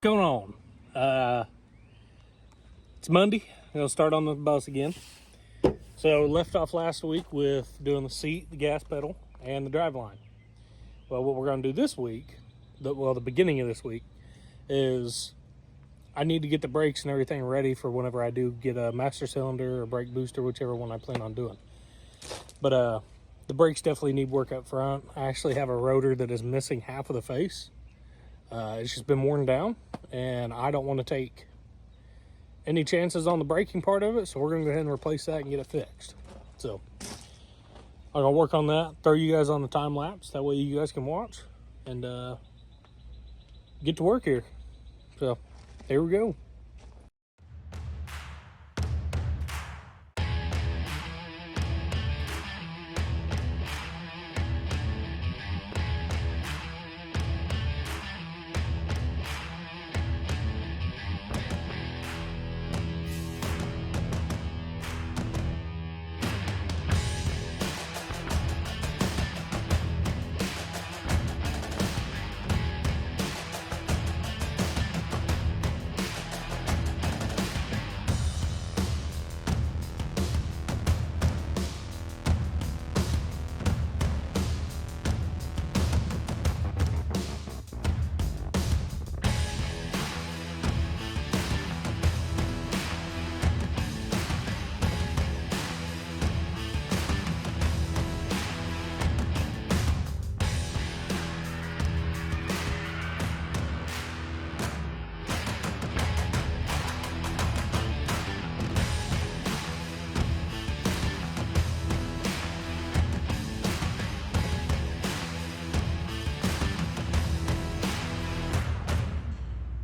Going on. It's Monday. I'm gonna start on the bus again. So left off last week with doing the seat, the gas pedal, and the drive line. Well, what we're gonna do this week, the beginning of this week, is I need to get the brakes and everything ready for whenever I do get a master cylinder or brake booster, whichever one I plan on doing. But the brakes definitely need work up front. I actually have a rotor that is missing half of the face. It's just been worn down, and I don't want to take any chances on the braking part of it, so we're going to go ahead and replace that and get it fixed. So I'm going to work on that, throw you guys on the time lapse, that way you guys can watch and get to work here. So here we go.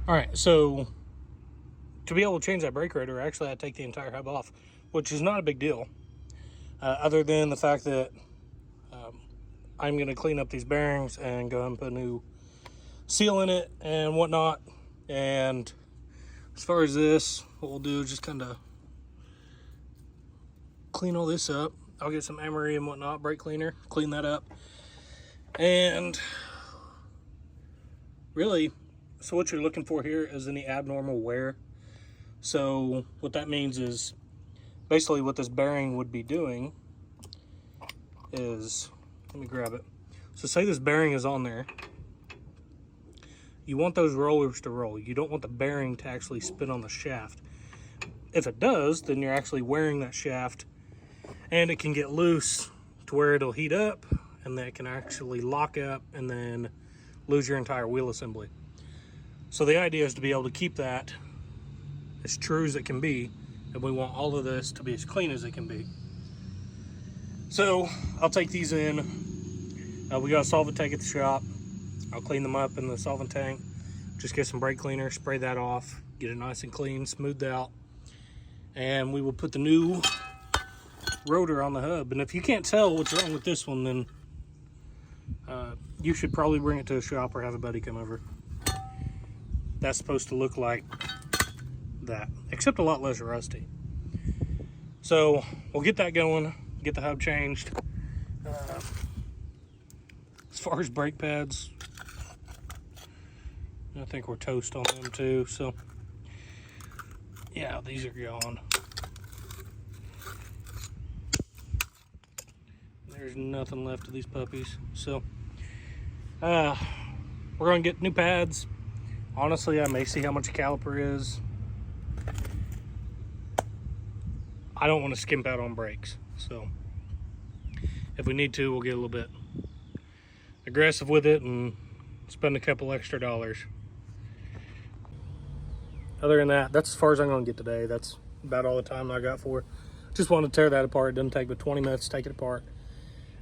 All right, so to be able to change that brake rotor, actually I had to take the entire hub off, which is not a big deal, other than the fact that I'm going to clean up these bearings and go ahead and put a new seal in it and whatnot. And as far as this, what we'll do is just kind of clean all this up. I'll get some emery and whatnot, brake cleaner, clean that up. And really, so what you're looking for here is any abnormal wear. So what that means is basically what this bearing would be doing is, let me grab it. So say this bearing is on there. You want those rollers to roll. You don't want the bearing to actually spin on the shaft. If it does, then you're actually wearing that shaft, and it can get loose to where it'll heat up, and that can actually lock up and then lose your entire wheel assembly. So the idea is to be able to keep that as true as it can be, and we want all of this to be as clean as it can be. So I'll take these in. We got a solvent tank at the shop. I'll clean them up in the solvent tank. Just get some brake cleaner, spray that off, get it nice and clean, smoothed out, and we will put the new rotor on the hub. And if you can't tell what's wrong with this one, then you should probably bring it to a shop or have a buddy come over. That's supposed to look like that, except a lot less rusty. So we'll get that going, get the hub changed. As far as brake pads, I think we're toast on them too. So yeah, these are gone. There's nothing left of these puppies. So we're gonna get new pads. Honestly, I may see how much a caliper is. I don't want to skimp out on brakes, so if we need to, we'll get a little bit aggressive with it and spend a couple extra dollars. Other than that, that's as far as I'm going to get today. That's about all the time I got for it. Just want to tear that apart. It doesn't take but 20 minutes to take it apart.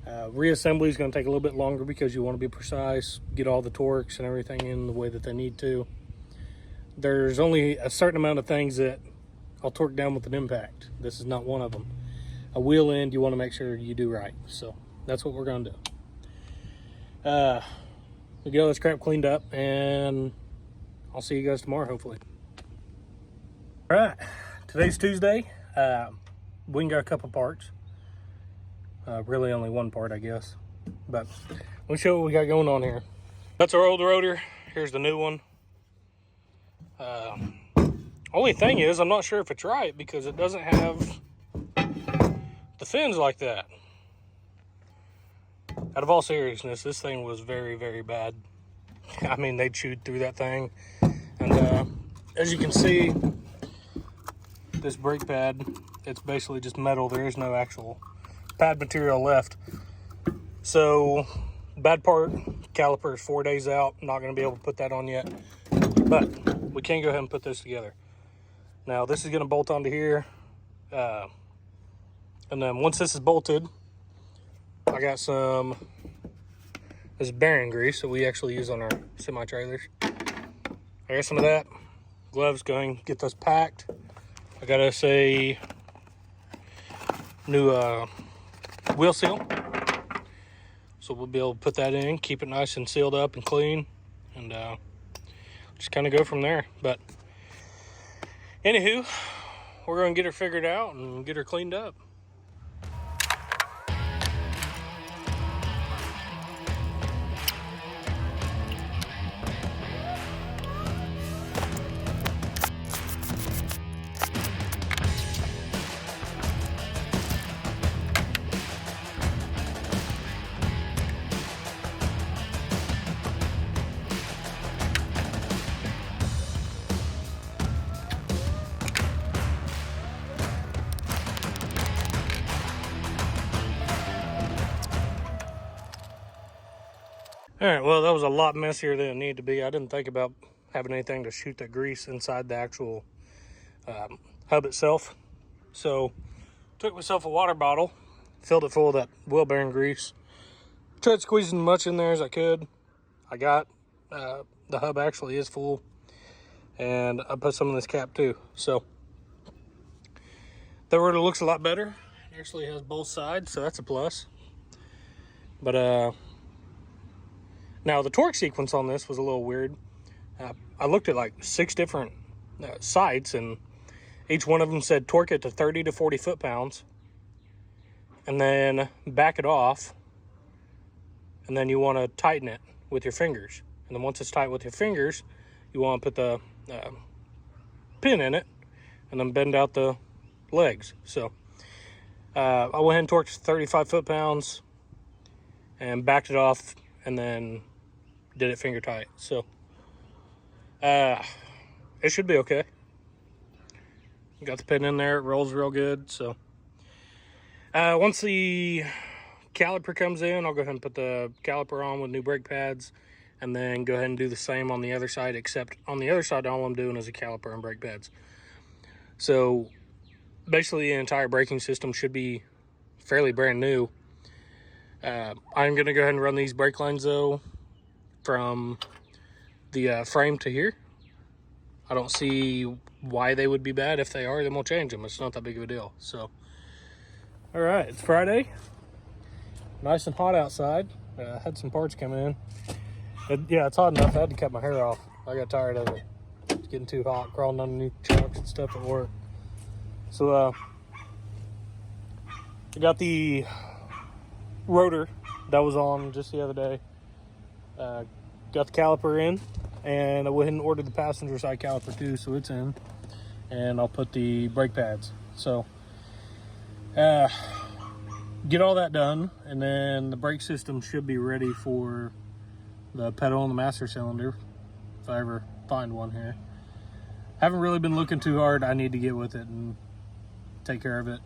Reassembly is going to take a little bit longer because you want to be precise, get all the torques and everything in the way that they need to. There's only a certain amount of things that I'll torque down with an impact. This is not one of them. A wheel end, you want to make sure you do right. So that's what we're going to do. We get all this crap cleaned up, and I'll see you guys tomorrow, hopefully. All right, today's Tuesday. We can got a couple parts. Really only one part, I guess. But let me show you what we got going on here. That's our old rotor. Here's the new one. Only thing is, I'm not sure if it's right because it doesn't have the fins like that. Out of all seriousness, this thing was very, very bad. I mean, they chewed through that thing. And as you can see, this brake pad, it's basically just metal. There is no actual pad material left. So, bad part, caliper is 4 days out. I'm not going to be able to put that on yet. But we can go ahead and put this together. Now, this is going to bolt onto here. And then once this is bolted, I got this bearing grease that we actually use on our semi-trailers. I got some of that. Gloves, going get those packed. I got us a new wheel seal. So we'll be able to put that in, keep it nice and sealed up and clean, and just kind of go from there. But anywho, we're going to get her figured out and get her cleaned up. All right, well, that was a lot messier than it needed to be. I didn't think about having anything to shoot the grease inside the actual hub itself. So, took myself a water bottle, filled it full of that wheel bearing grease, tried squeezing as much in there as I could. I got, the hub actually is full, and I put some in this cap too. So, that rotor looks a lot better. It actually has both sides, so that's a plus. But, now, the torque sequence on this was a little weird. I looked at like 6 different sites, and each one of them said torque it to 30 to 40 foot-pounds, and then back it off, and then you want to tighten it with your fingers. And then once it's tight with your fingers, you want to put the pin in it, and then bend out the legs. So, I went ahead and torqued 35 foot-pounds, and backed it off, and then did it finger tight. So it should be okay. Got the pin in there, it rolls real good. So once the caliper comes in, I'll go ahead and put the caliper on with new brake pads, and then go ahead and do the same on the other side, except on the other side all I'm doing is a caliper and brake pads. So basically the entire braking system should be fairly brand new. I'm going to go ahead and run these brake lines though from the frame to here. I don't see why they would be bad. If they are, then we'll change them. It's not that big of a deal. So, all right, it's Friday. Nice and hot outside. Had some parts coming in. Yeah, it's hot enough. I had to cut my hair off. I got tired of it. It's getting too hot, crawling underneath trucks and stuff at work. So, I got the rotor that was on just the other day. Got the caliper in, and I went ahead and ordered the passenger side caliper too, so it's in. And I'll put the brake pads. So get all that done, and then the brake system should be ready for the pedal and the master cylinder, if I ever find one here. Haven't really been looking too hard. I need to get with it and take care of it.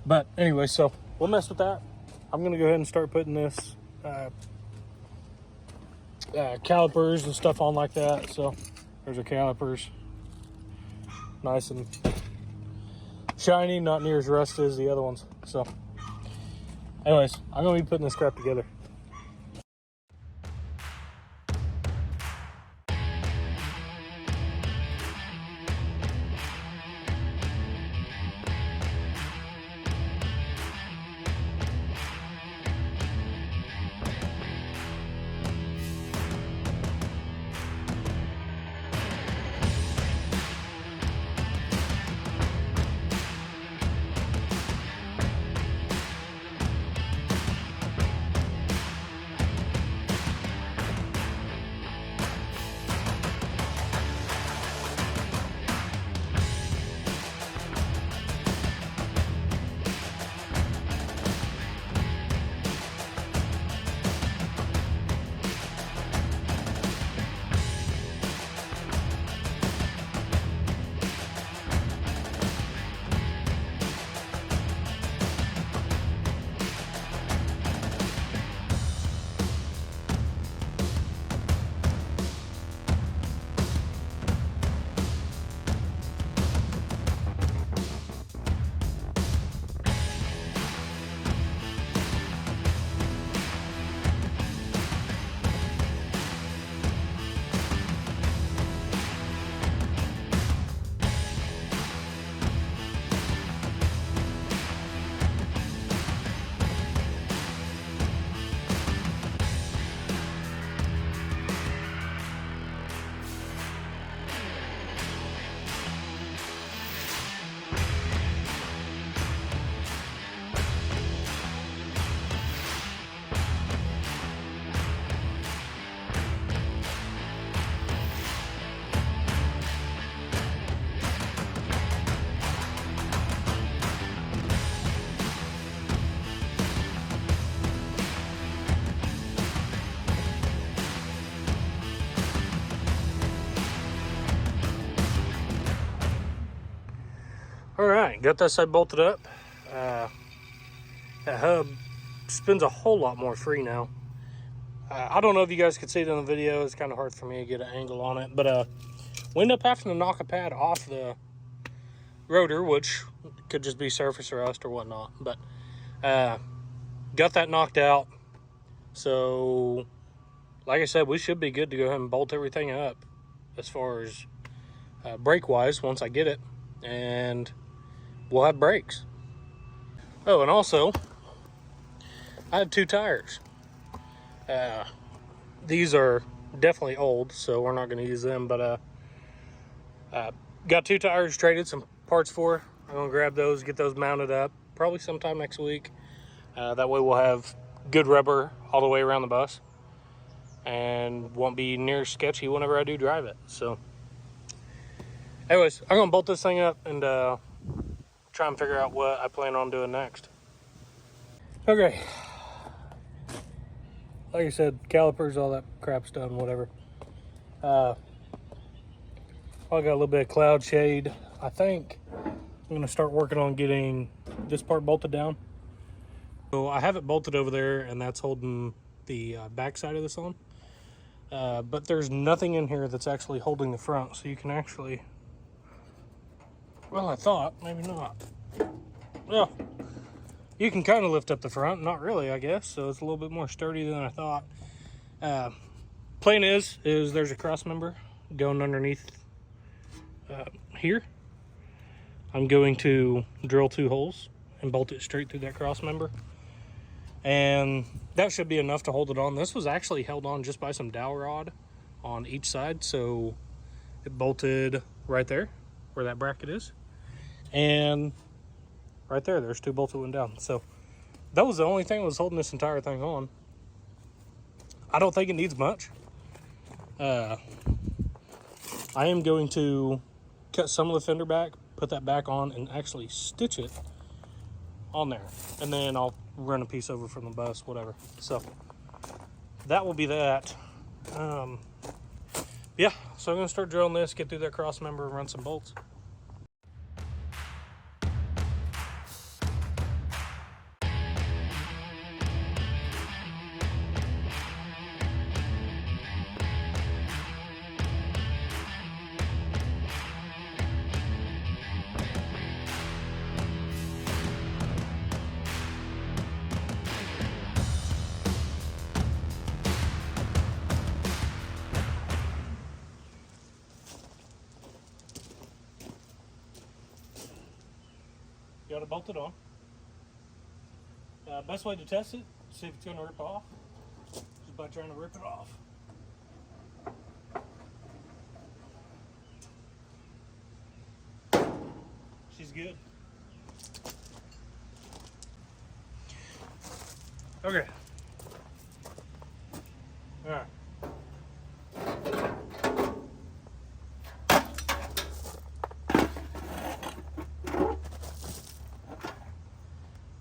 But anyway, so we'll mess with that. I'm gonna go ahead and start putting this calipers and stuff on like that. So there's our calipers, nice and shiny, not near as rusty as the other ones. So anyways, I'm gonna be putting this crap together. All right, got that side bolted up. That hub spins a whole lot more free now. I don't know if you guys could see it in the video. It's kind of hard for me to get an angle on it, but we ended up having to knock a pad off the rotor, which could just be surface rust or whatnot, but got that knocked out. So like I said, we should be good to go ahead and bolt everything up as far as brake wise once I get it, and we'll have brakes. Oh, and also I have 2 tires. These are definitely old, so we're not going to use them, but got 2 tires traded some parts for. I'm going to grab those, get those mounted up probably sometime next week. That way we'll have good rubber all the way around the bus and won't be near sketchy whenever I do drive it. So anyways, I'm going to bolt this thing up and try and figure out what I plan on doing next. Okay, like I said, calipers, all that crap's done, whatever. I got a little bit of cloud shade. I think I'm gonna start working on getting this part bolted down. So I have it bolted over there, and that's holding the back side of this on. But there's nothing in here that's actually holding the front, so you can actually, well, I thought, maybe not. Well, you can kind of lift up the front, not really, I guess, so it's a little bit more sturdy than I thought. Plan is there's a cross member going underneath here. I'm going to drill 2 holes and bolt it straight through that cross member, and that should be enough to hold it on. This was actually held on just by some dowel rod on each side, so it bolted right there where that bracket is, and right there's 2 bolts that went down. So that was the only thing that was holding this entire thing on. I don't think it needs much. I am going to cut some of the fender back, put that back on, and actually stitch it on there, and then I'll run a piece over from the bus, whatever. So that will be that. Yeah, so I'm gonna start drilling this, get through that cross member, and run some bolts. Got it bolted on. Best way to test it, see if it's going to rip off, is by trying to rip it off. She's good. Okay. All right.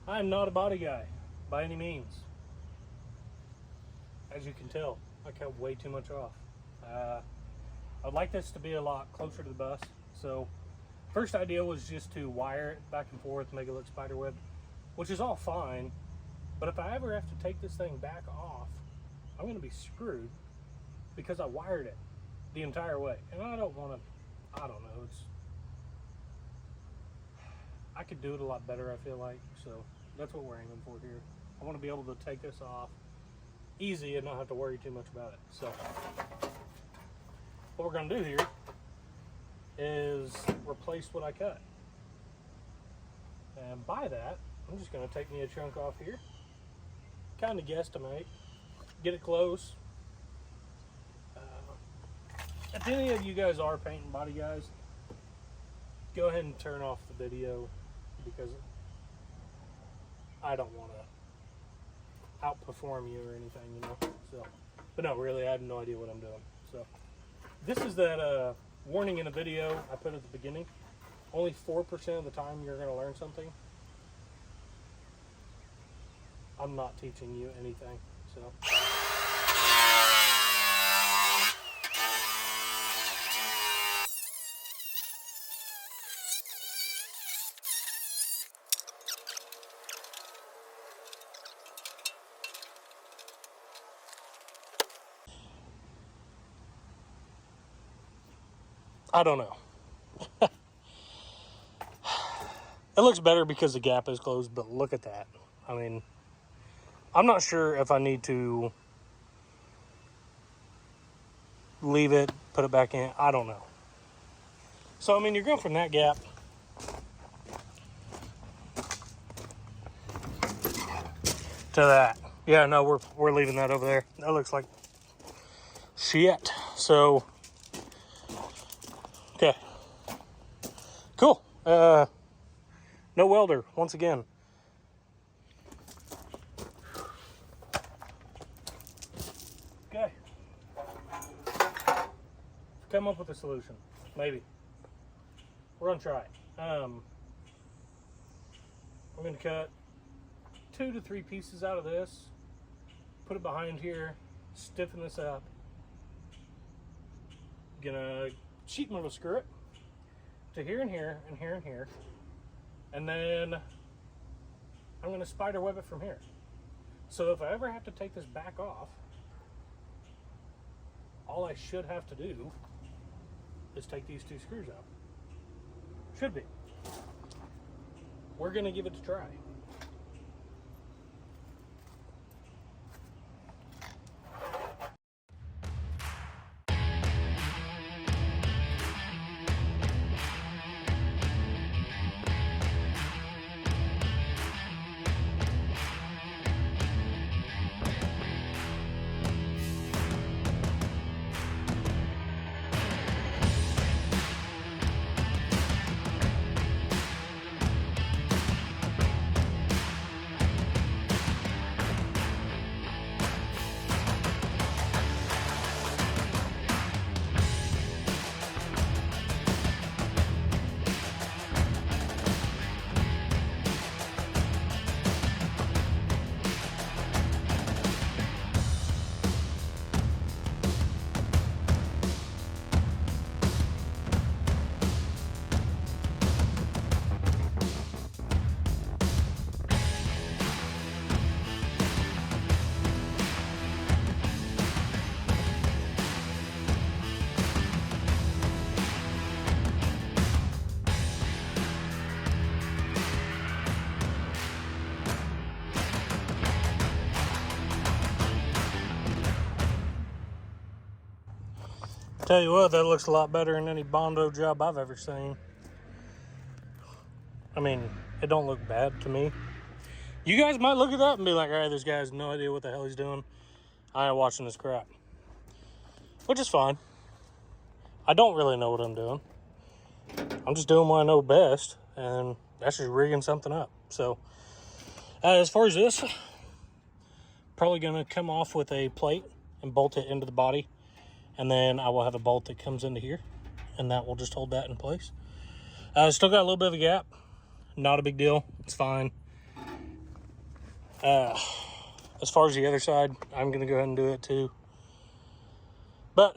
I'm not a body guy by any means. As you can tell, I cut way too much off. I'd like this to be a lot closer to the bus. So first idea was just to wire it back and forth, make it look spiderweb, which is all fine. But if I ever have to take this thing back off, I'm going to be screwed because I wired it the entire way. And I don't want to, I don't know, I could do it a lot better, I feel like. So that's what we're aiming for here. I want to be able to take this off easy and not have to worry too much about it. So what we're going to do here is replace what I cut. And by that, I'm just going to take me a chunk off here, kind of guesstimate, get it close. If any of you guys are painting body guys, go ahead and turn off the video, because I don't want to outperform you or anything, you know. So, but no, really, I have no idea what I'm doing. So this is that warning in a video I put at the beginning. Only 4% of the time you're going to learn something. I'm not teaching you anything, so. I don't know. It looks better because the gap is closed, but look at that. I mean, I'm not sure if I need to leave it, put it back in. I don't know. So, I mean, you're going from that gap to that. Yeah, no, we're leaving that over there. That looks like shit. So, okay. Cool. No welder, once again. Okay. Come up with a solution. Maybe. We're gonna try it. We're gonna cut 2 to 3 pieces out of this, put it behind here, stiffen this up. Gonna sheet metal screw it to here and here and here and here. And then I'm going to spider web it from here. So if I ever have to take this back off, all I should have to do is take these 2 screws out. Should be. We're going to give it a try. Tell you what, that looks a lot better than any Bondo job I've ever seen. I mean, it don't look bad to me. You guys might look at that and be like, all right, this guy has no idea what the hell he's doing. I ain't watching this crap. Which is fine. I don't really know what I'm doing. I'm just doing what I know best, and that's just rigging something up. So, as far as this, probably going to come off with a plate and bolt it into the body. And then I will have a bolt that comes into here, and that will just hold that in place. Still got a little bit of a gap. Not a big deal. It's fine. As far as the other side, I'm going to go ahead and do it too. But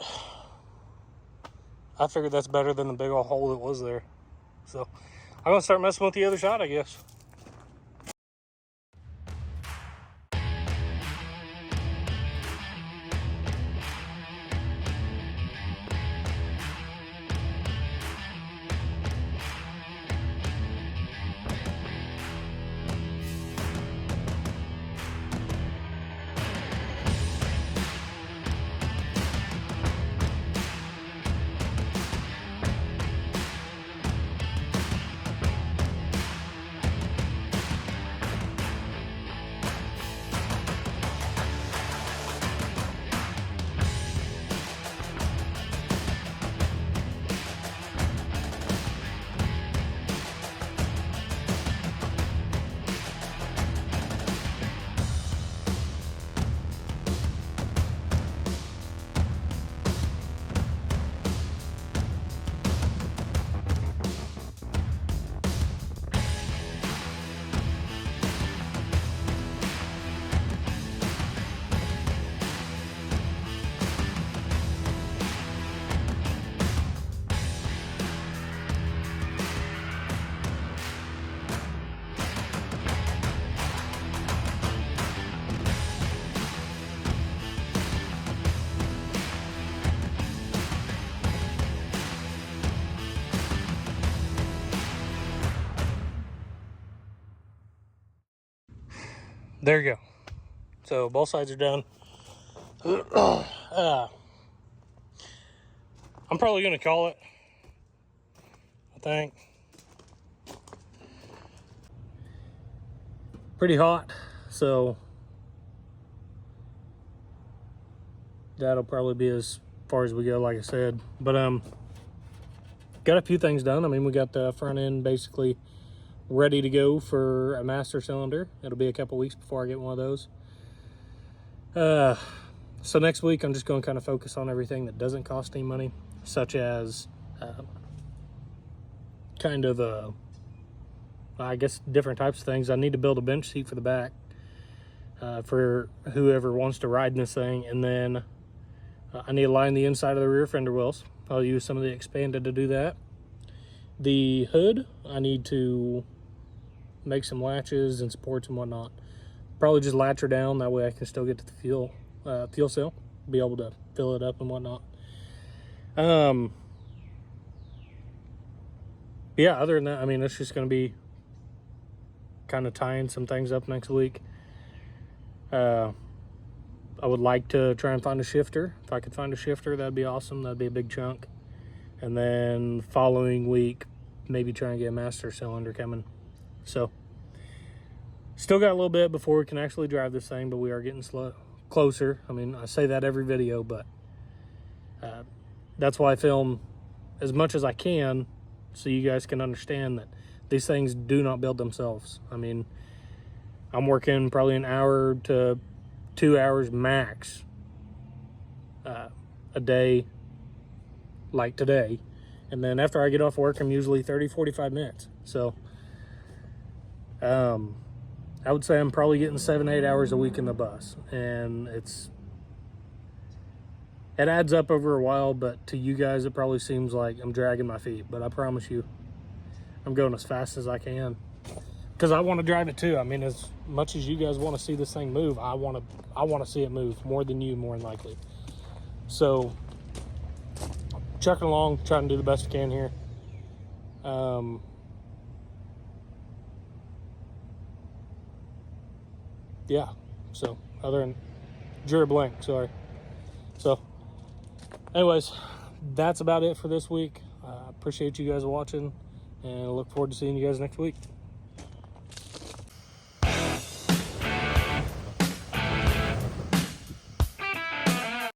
I figured that's better than the big old hole that was there. So I'm going to start messing with the other side, I guess. There you go. So both sides are done. I'm probably going to call it, I think. Pretty hot, so that'll probably be as far as we go, like I said. But got a few things done. I mean, we got the front end basically ready to go for a master cylinder. It'll be a couple weeks before I get one of those. So next week I'm just going to kind of focus on everything that doesn't cost any money, such as I guess different types of things. I need to build a bench seat for the back for whoever wants to ride in this thing, and then I need to line the inside of the rear fender wells. I'll use some of the expanded to do that. The hood, I need to make some latches and supports and whatnot. Probably just latch her down, that way I can still get to the fuel cell, be able to fill it up and whatnot. Yeah, other than that, I mean, it's just going to be kind of tying some things up next week. I would like to try and find a shifter. If I could find a shifter, that'd be awesome. That'd be a big chunk. And then following week, maybe try and get a master cylinder coming. So still got a little bit before we can actually drive this thing, but we are getting closer. I mean, I say that every video, but that's why I film as much as I can, so you guys can understand that these things do not build themselves. I mean, I'm working probably an hour to 2 hours max a day, like today. And then after I get off work, I'm usually 30-45 minutes. So I would say I'm probably getting 7-8 hours a week in the bus, and it adds up over a while. But to you guys, it probably seems like I'm dragging my feet, but I promise you I'm going as fast as I can, because I want to drive it too. I mean, as much as you guys want to see this thing move, I want to see it move more than you, more than likely. So chucking along, trying to do the best I can here. Yeah, so other than drew a blank, sorry. So anyways, that's about it for this week. Appreciate you guys watching, and I look forward to seeing you guys next week.